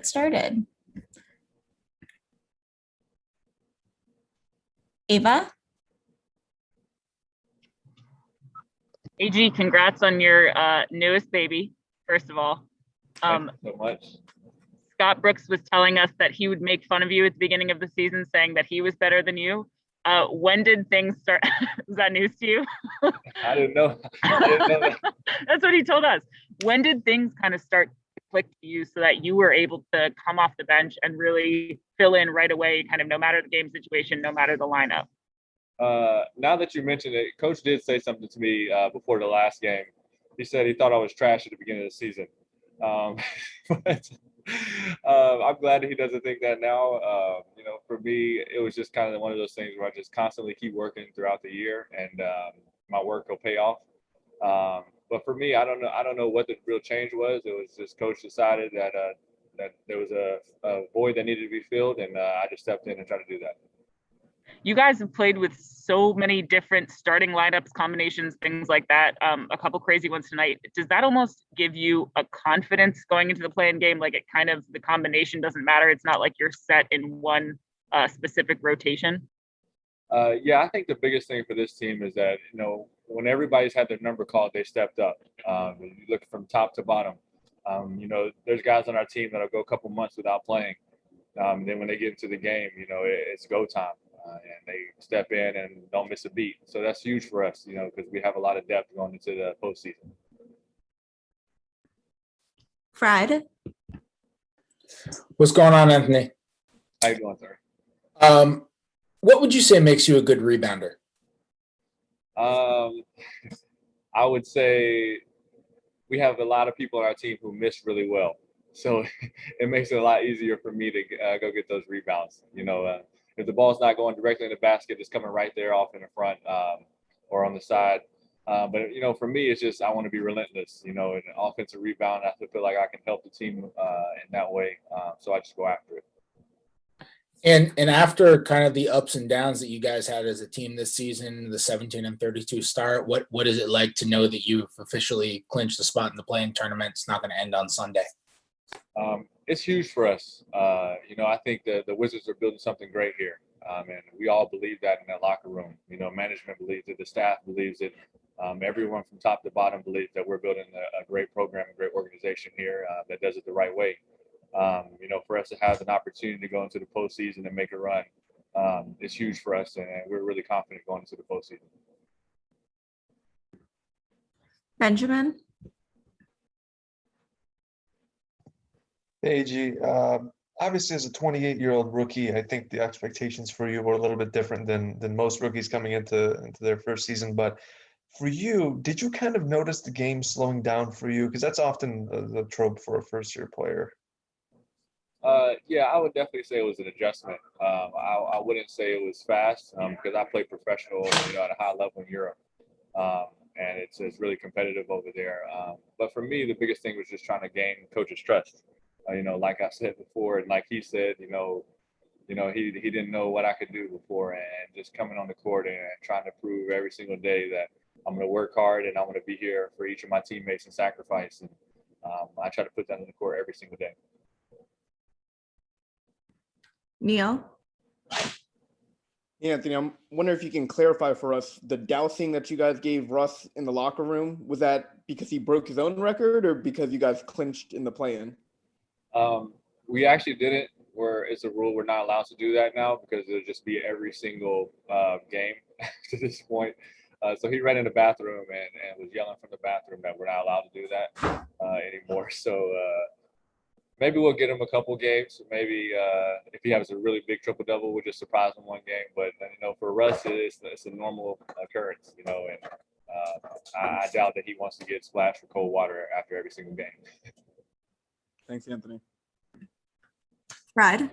Started. Ava? AG, congrats on your newest baby, first of all. Thank you so much. Scott Brooks was telling us that he would make fun of you at the beginning of the season, saying that he was better than you. When did things start? Was that news to you? I didn't know that. That's what he told us. When did things kind of start to click to you so that you were able to come off the bench and really fill in right away, kind of no matter the game situation, no matter the lineup? Now that you mentioned it, Coach did say something to me before the last game. He said he thought I was trash at the beginning of the season. But I'm glad that he doesn't think that now. For me, it was just kind of one of those things where I just constantly keep working throughout the year, and my work will pay off. But for me, I don't know what the real change was. It was just Coach decided that there was a void that needed to be filled, and I just stepped in and tried to do that. You guys have played with so many different starting lineups, combinations, things like that. A couple crazy ones tonight. Does that almost give you a confidence going into the play-in game? Like it kind of, the combination doesn't matter. It's not like you're set in one specific rotation. Yeah, I think the biggest thing for this team is that, when everybody's had their number called, they stepped up. You look from top to bottom. There's guys on our team that'll go a couple months without playing. Then when they get into the game, it's go time. And they step in and don't miss a beat. So that's huge for us, because we have a lot of depth going into the postseason. Fred? What's going on, Anthony? How you doing, sir? What would you say makes you a good rebounder? I would say we have a lot of people on our team who miss really well. So it makes it a lot easier for me to go get those rebounds. If the ball's not going directly in the basket, it's coming right there off in the front or on the side. But for me, it's just I want to be relentless. In an offensive rebound, I feel like I can help the team in that way. So I just go after it. And after kind of the ups and downs that you guys had as a team this season, the 17-32 start, what is it like to know that you've officially clinched a spot in the play-in tournament? It's not going to end on Sunday. It's huge for us. I think the Wizards are building something great here. And we all believe that in that locker room. Management believes it, the staff believes it. Everyone from top to bottom believes that we're building a great program, a great organization here that does it the right way. For us to have an opportunity to go into the postseason and make a run, it's huge for us, and we're really confident going into the postseason. Benjamin? Hey, G. Obviously, as a 28-year-old rookie, I think the expectations for you were a little bit different than most rookies coming into their first season. But for you, did you kind of notice the game slowing down for you? Because that's often the trope for a first-year player. Yeah, I would definitely say it was an adjustment. I wouldn't say it was fast because I played professional, at a high level in Europe. And it's really competitive over there. But for me, the biggest thing was just trying to gain coach's trust. Like I said before, and like he said, he didn't know what I could do before, and just coming on the court and trying to prove every single day that I'm going to work hard and I'm going to be here for each of my teammates and sacrifice. And I try to put that on the court every single day. Neil? Yeah, Anthony, I'm wondering if you can clarify for us the dousing that you guys gave Russ in the locker room. Was that because he broke his own record or because you guys clinched in the play-in? We actually didn't. It's a rule we're not allowed to do that now because it'll just be every single game to this point. So he ran in the bathroom and was yelling from the bathroom that we're not allowed to do that anymore. So maybe we'll get him a couple games. Maybe if he has a really big triple-double, we'll just surprise him one game. But, for Russ, it's a normal occurrence, and I doubt that he wants to get splashed with cold water after every single game. Thanks, Anthony. Fred?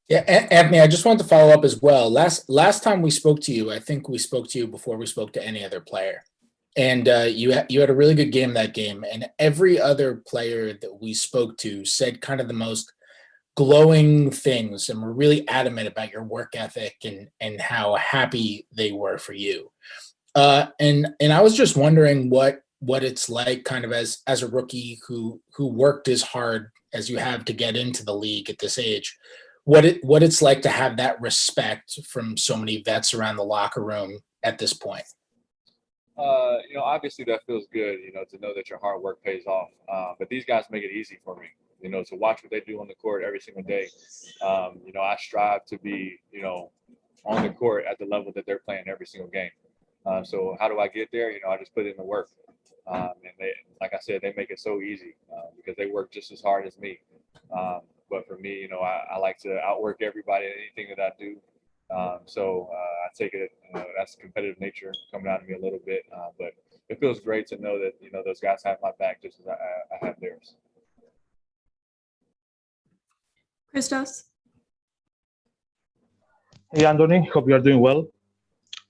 Yeah, Anthony, I just wanted to follow up as well. Last time we spoke to you, I think we spoke to you before we spoke to any other player. And you had a really good game that game. And every other player that we spoke to said kind of the most glowing things and were really adamant about your work ethic and how happy they were for you. And I was just wondering what what it's like kind of as a rookie who worked as hard as you have to get into the league at this age, what it's like to have that respect from so many vets around the locker room at this point? Obviously that feels good, to know that your hard work pays off. But these guys make it easy for me, to watch what they do on the court every single day. I strive to be, on the court at the level that they're playing every single game. So how do I get there? I just put in the work. And they, like I said, they make it so easy because they work just as hard as me. But for me, I like to outwork everybody in anything that I do. So I take it, that's competitive nature coming out of me a little bit. But it feels great to know that, those guys have my back just as I have theirs. Christos? Hey, Anthony, hope you are doing well.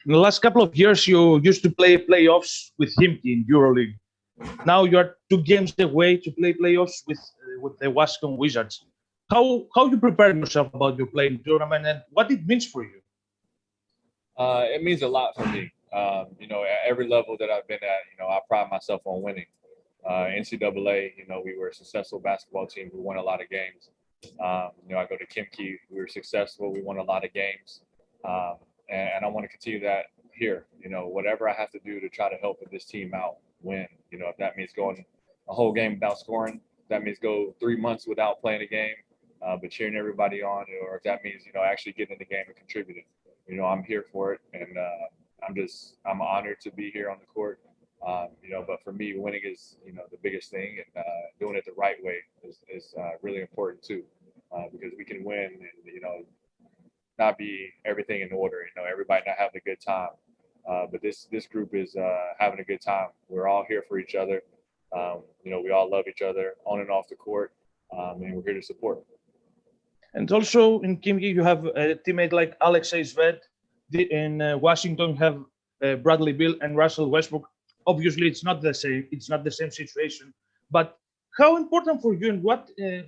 In the last couple of years, you used to play playoffs with Himki in EuroLeague. Now you are 2 games away to play playoffs with the Washington Wizards. How you prepare yourself about your playing tournament and what it means for you? It means a lot for me. At every level that I've been at, I pride myself on winning. NCAA, we were a successful basketball team. We won a lot of games. I go to Kimki. We were successful. We won a lot of games. And I want to continue that here. Whatever I have to do to try to help this team out win. If that means going a whole game without scoring, that means go 3 months without playing a game, but cheering everybody on, or if that means, actually getting in the game and contributing. I'm here for it, and I'm honored to be here on the court. But for me, winning is, the biggest thing, and doing it the right way is really important too, because we can win and, not be everything in order, everybody not having a good time. But this group is having a good time. We're all here for each other. We all love each other on and off the court, and we're here to support. And also in Kimki, you have a teammate like Alexei Zverev. In Washington, you have Bradley Beal and Russell Westbrook. Obviously, it's not the same. It's not the same situation. But how important for you, and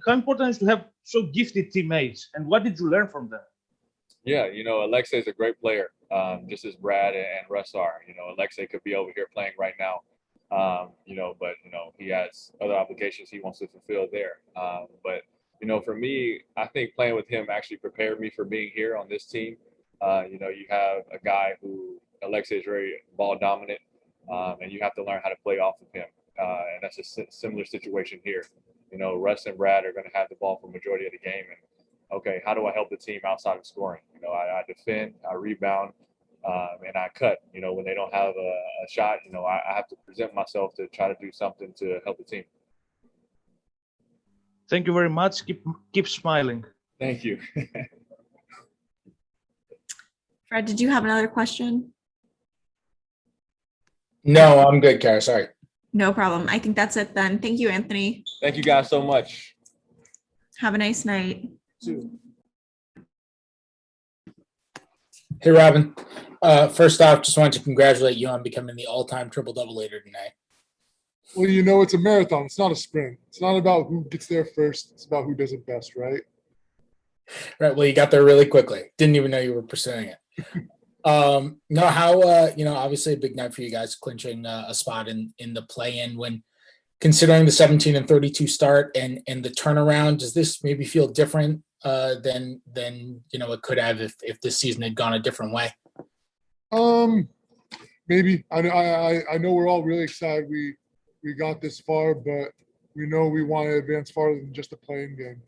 how important is to have so gifted teammates, and what did you learn from them? Yeah, Alexei is a great player, just as Brad and Russ are. Alexei could be over here playing right now, but he has other obligations he wants to fulfill there. But for me, I think playing with him actually prepared me for being here on this team. You have a guy who Alexei is very ball dominant, and you have to learn how to play off of him. And that's a similar situation here. Russ and Brad are going to have the ball for the majority of the game, and okay, how do I help the team outside of scoring? I defend, I rebound, and I cut. When they don't have a shot, I have to present myself to try to do something to help the team. Thank you very much. Keep smiling. Thank you. Fred, did you have another question? No, I'm good, Kara. Sorry. No problem. I think that's it then. Thank you, Anthony. Thank you guys so much. Have a nice night. Hey, Robin. First off, just wanted to congratulate you on becoming the all-time triple-double leader tonight. Well, it's a marathon. It's not a sprint. It's not about who gets there first. It's about who does it best, right? Right. Well, you got there really quickly. Didn't even know you were pursuing it. No, how, obviously a big night for you guys clinching a spot in the play-in. When considering the 17-32 start and the turnaround, does this maybe feel different than it could have if this season had gone a different way? Maybe. I know we're all really excited we got this far, but we know we want to advance farther than just a playing game.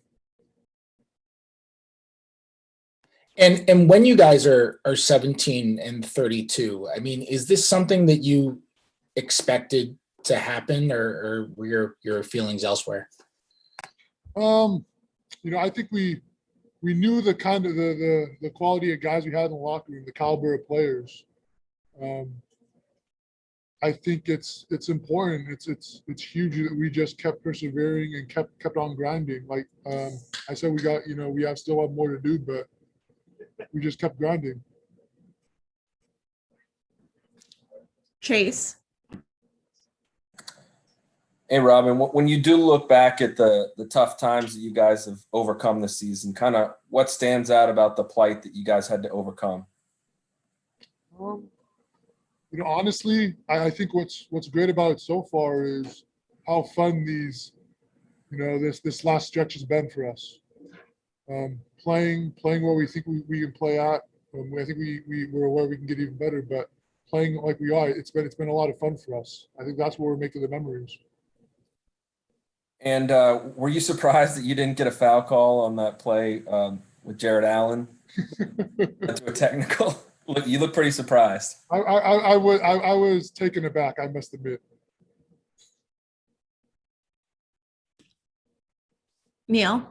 And when you guys are 17-32, I mean, is this something that you expected to happen, or were your feelings elsewhere? I think we knew the kind of the quality of guys we had in the locker room, the caliber of players. I think it's important. It's huge that we just kept persevering and kept on grinding. Like I said, we still have more to do, but we just kept grinding. Chase. Hey, Robin, when you do look back at the tough times that you guys have overcome this season, kind of what stands out about the plight that you guys had to overcome? honestly, I think what's great about it so far is how fun these, this last stretch has been for us. Playing where we think we can play at. I think we're where we can get even better, but playing like we are, it's been a lot of fun for us. I think that's where we're making the memories. And were you surprised that you didn't get a foul call on that play with Jared Allen to a technical? You look pretty surprised. I was taken aback, I must admit. Neil.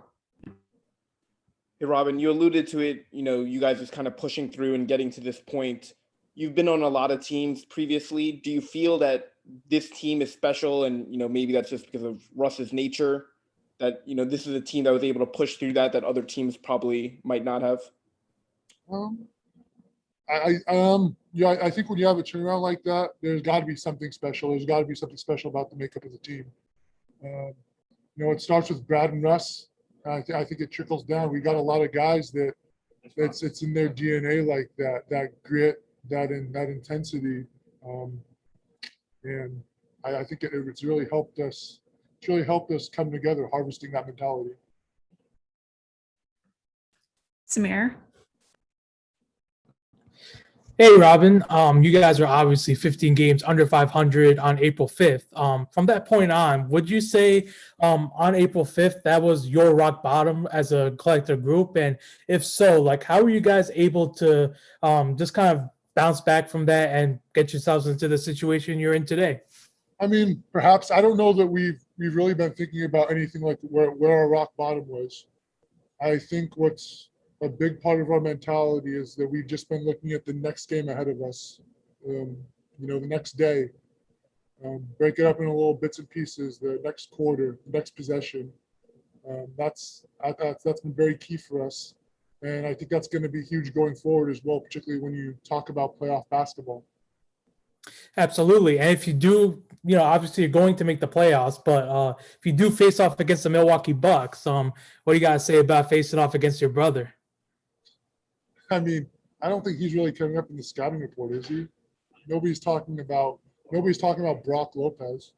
Hey, Robin, you alluded to it, you guys just kind of pushing through and getting to this point. You've been on a lot of teams previously. Do you feel that this team is special and, maybe that's just because of Russ's nature, that, this is a team that was able to push through that other teams probably might not have? I think when you have a turnaround like that, there's got to be something special. There's got to be something special about the makeup of the team. It starts with Brad and Russ. I think it trickles down. We got a lot of guys that it's in their DNA like that grit, that intensity, and I think it's really helped us. It's really helped us come together, harvesting that mentality. Samir. Hey, Robin. You guys are obviously 15 games under 500 on April 5th. From that point on, would you say on April 5th, that was your rock bottom as a collective group? And if so, how were you guys able to just kind of bounce back from that and get yourselves into the situation you're in today? I mean, perhaps, I don't know that we've really been thinking about anything like where our rock bottom was. I think what's a big part of our mentality is that we've just been looking at the next game ahead of us, the next day, break it up into little bits and pieces, the next quarter, the next possession. That's been very key for us. And I think that's going to be huge going forward as well, particularly when you talk about playoff basketball. Absolutely. And if you do, obviously you're going to make the playoffs, but if you do face off against the Milwaukee Bucks, what do you guys say about facing off against your brother? I mean, I don't think he's really coming up in the scouting report, is he? Nobody's talking about Brock Lopez.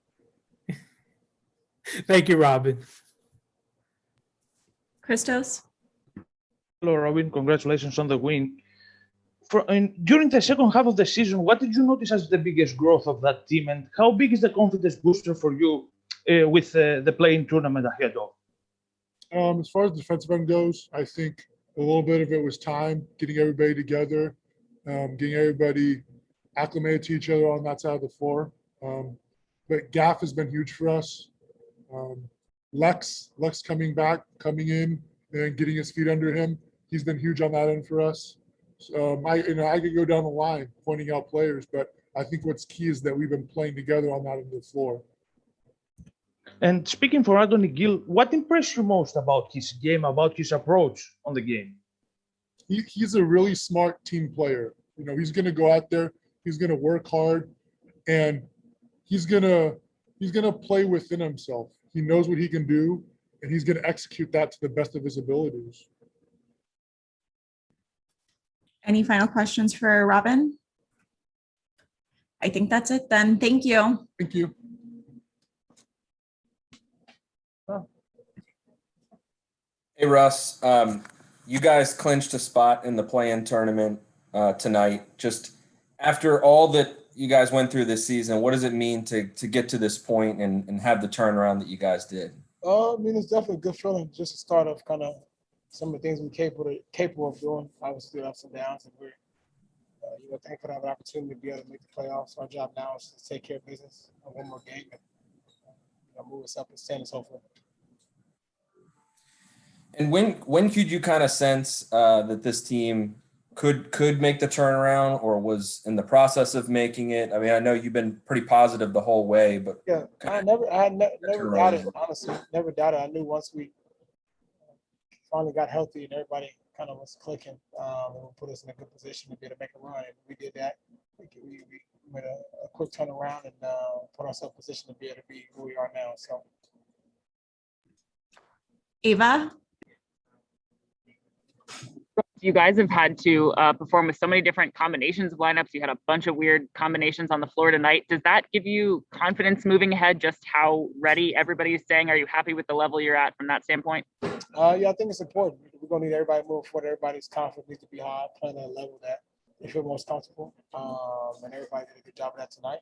Thank you, Robin. Christos. Hello, Robin. Congratulations on the win. During the second half of the season, what did you notice as the biggest growth of that team, and how big is the confidence booster for you with the play-in tournament ahead of? As far as defensive end goes, I think a little bit of it was time, getting everybody together, getting everybody acclimated to each other on that side of the floor. But Gaff has been huge for us. Lex coming in and getting his feet under him. He's been huge on that end for us. I could go down the line pointing out players, but I think what's key is that we've been playing together on that end of the floor. And speaking for Anthony Gill, what impressed you most about his game, about his approach on the game? He's a really smart team player. He's going to go out there, he's going to work hard, and he's going to play within himself. He knows what he can do, and he's going to execute that to the best of his abilities. Any final questions for Robin? I think that's it then. Thank you. Thank you. Hey, Russ, you guys clinched a spot in the play-in tournament tonight. Just after all that you guys went through this season, what does it mean to get to this point and have the turnaround that you guys did? I mean, it's definitely a good feeling, just to start off kind of some of the things we're capable of doing. Obviously, ups and downs, and we're thankful to have an opportunity to be able to make the playoffs. Our job now is to take care of business on one more game and move us up and stand us hopefully. And when could you kind of sense that this team could make the turnaround, or was in the process of making it? I mean, I know you've been pretty positive the whole way, but yeah, I had never doubted. Honestly, never doubted. I knew once we finally got healthy and everybody kind of was clicking, it would put us in a good position to be able to make a run. And we did that. We made a quick turnaround and put ourselves in a position to be able to be who we are now. So, Ava. you guys have had to perform with so many different combinations of lineups. You had a bunch of weird combinations on the floor tonight. Does that give you confidence moving ahead, just how ready everybody is staying? Are you happy with the level you're at from that standpoint? Yeah, I think it's important. We're going to need everybody to move forward. Everybody's confidence needs to be high, playing at a level that they feel most comfortable. And everybody did a good job of that tonight.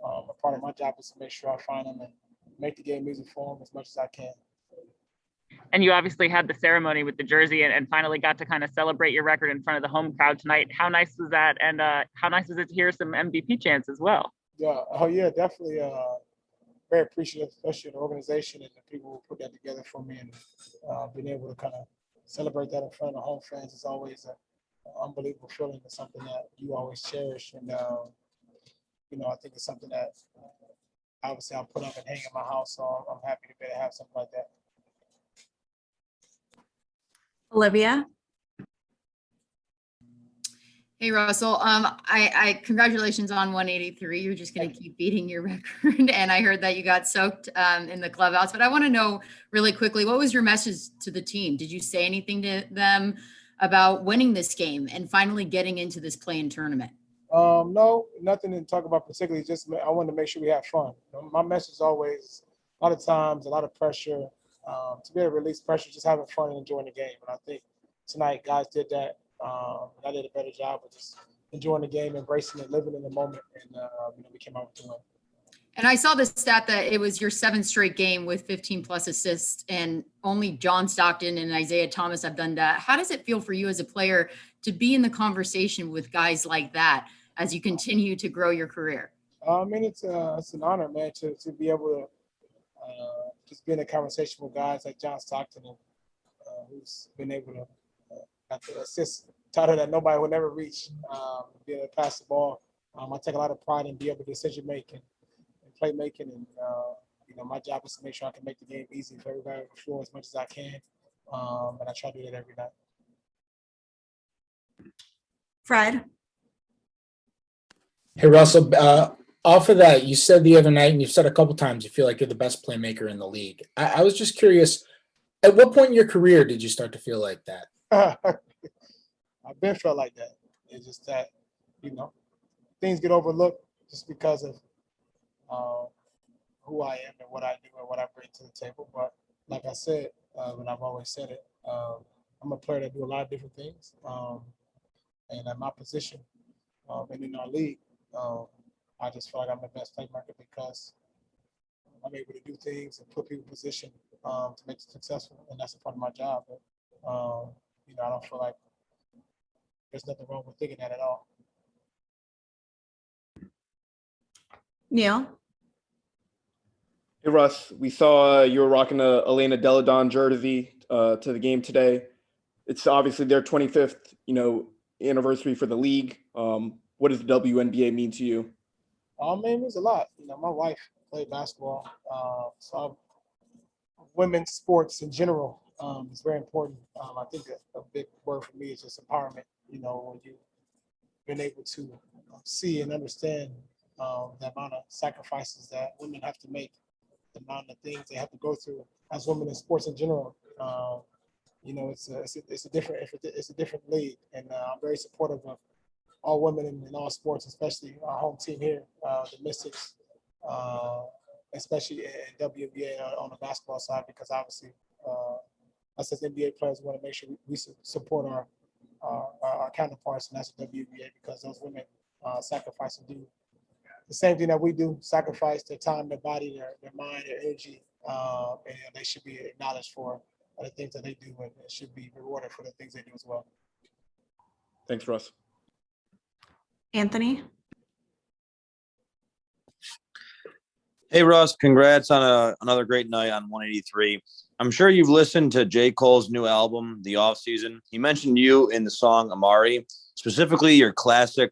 A part of my job is to make sure I find them and make the game easy for them as much as I can. And you obviously had the ceremony with the jersey and finally got to kind of celebrate your record in front of the home crowd tonight. How nice was that? And how nice was it to hear some MVP chants as well? Yeah, oh yeah, definitely. Very appreciative, especially the organization and the people who put that together for me, and being able to kind of celebrate that in front of the home fans is always an unbelievable feeling. It's something that you always cherish, and I think it's something that obviously I'll put up and hang in my house. So I'm happy to be able to have something like that. Olivia. Hey Russell, I congratulations on 183. You're just going to keep beating your record, and I heard that you got soaked in the clubhouse. But I want to know really quickly, what was your message to the team? Did you say anything to them about winning this game and finally getting into this play-in tournament? No, nothing to talk about particularly. Just I wanted to make sure we have fun. My message is always a lot of times, a lot of pressure. To be able to release pressure, just having fun and enjoying the game. And I think tonight guys did that. I did a better job of just enjoying the game, embracing it, living in the moment, and we came out with the win. And I saw the stat that it was your 7th straight game with 15 plus assists, and only John Stockton and Isaiah Thomas have done that. How does it feel for you as a player to be in the conversation with guys like that as you continue to grow your career? I mean, it's an honor, man, to be able to just be in a conversation with guys like John Stockton, and who's been able to got the assist title that nobody would never reach, be able to pass the ball. I take a lot of pride in being able to decision making and play making, and my job is to make sure I can make the game easy for everybody on the floor as much as I can, and I try to do that every night. Fred. Hey, Russell, off of that, you said the other night, and you've said a couple times, you feel like you're the best playmaker in the league. I was just curious, at what point in your career did you start to feel like that? I've been felt like that. It's just that, things get overlooked just because of who I am and what I do and what I bring to the table. But like I said, and I've always said it, I'm a player that do a lot of different things. And at my position and in our league, I just feel like I'm the best playmaker because I'm able to do things and put people in position to make it successful, and that's a part of my job. But, I don't feel like there's nothing wrong with thinking that at all. Neil. Hey Russ, we saw you were rocking a Elena Deladon jersey to the game today. It's obviously their 25th, anniversary for the league. What does the WNBA mean to you? It means a lot. My wife played basketball, so women's sports in general is very important. I think a big word for me is just empowerment. When you've been able to see and understand the amount of sacrifices that women have to make, the amount of things they have to go through as women in sports in general. It's a different league, and I'm very supportive of all women in all sports, especially our home team here, the Mystics, especially in WNBA on the basketball side, because obviously us as NBA players want to make sure we support our counterparts, and that's the WNBA, because those women sacrifice and do the same thing that we do, sacrifice their time, their body, their mind, their energy, and they should be acknowledged for the things that they do, and should be rewarded for the things they do as well. Thanks, Russ. Anthony. Hey, Russ, congrats on another great night on 183. I'm sure you've listened to J. Cole's new album, The Offseason. He mentioned you in the song Amari, specifically your classic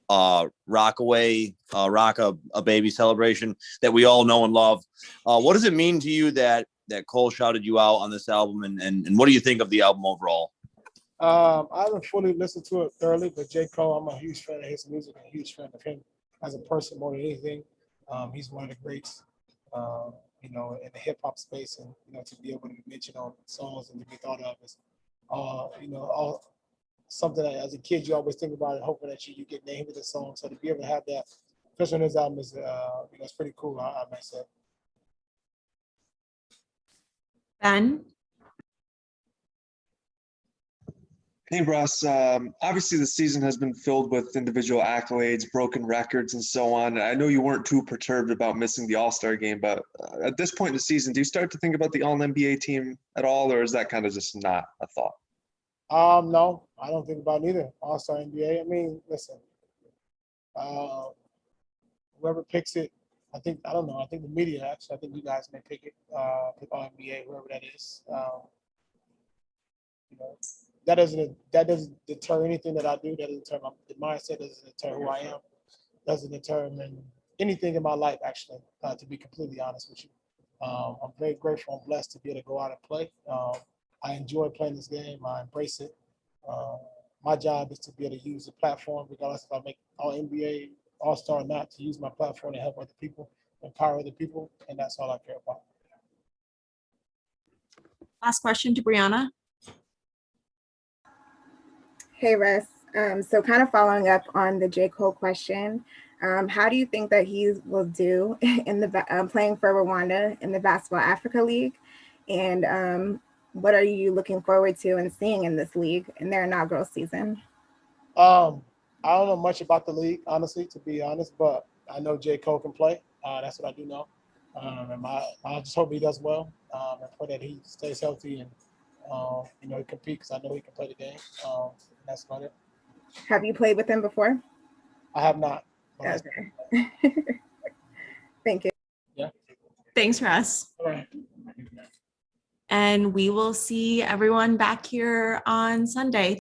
Rockaway, Rock a Baby celebration that we all know and love. What does it mean to you that Cole shouted you out on this album, and what do you think of the album overall? I haven't fully listened to it thoroughly, but J. Cole, I'm a huge fan of his music and a huge fan of him as a person more than anything. He's one of the greats, in the hip hop space, and to be able to be mentioned on songs and to be thought of as, all something that as a kid you always think about it, hoping that you get named with the song. So to be able to have that, especially on this album, is it's pretty cool. I might say. Ben? Hey, Russ. Obviously, the season has been filled with individual accolades, broken records, and so on. I know you weren't too perturbed about missing the All-Star game, but at this point in the season, do you start to think about the All-NBA team at all, or is that kind of just not a thought? No, I don't think about neither. All-Star NBA. I mean, listen, whoever picks it, I don't know. I think the media actually. I think you guys may pick it. Pick All-NBA, whoever that is. That doesn't deter anything that I do. That doesn't deter the mindset. Doesn't deter who I am. Doesn't determine anything in my life. Actually, to be completely honest with you, I'm very grateful and blessed to be able to go out and play. I enjoy playing this game. I embrace it. My job is to be able to use the platform, regardless if I make All NBA, All Star or not, to use my platform to help other people, empower other people, and that's all I care about. Last question to Brianna. Hey, Russ. So kind of following up on the J. Cole question, how do you think that he will do in the playing for Rwanda in the Basketball Africa League? And what are you looking forward to and seeing in this league in their inaugural season? I don't know much about the league, honestly, to be honest, but I know J. Cole can play. That's what I do know. And I just hope he does well and pray that he stays healthy and he competes because I know he can play the game. That's about it. Have you played with him before? I have not. Okay. Thank you. Yeah. Thanks, Russ. All right. And we will see everyone back here on Sunday.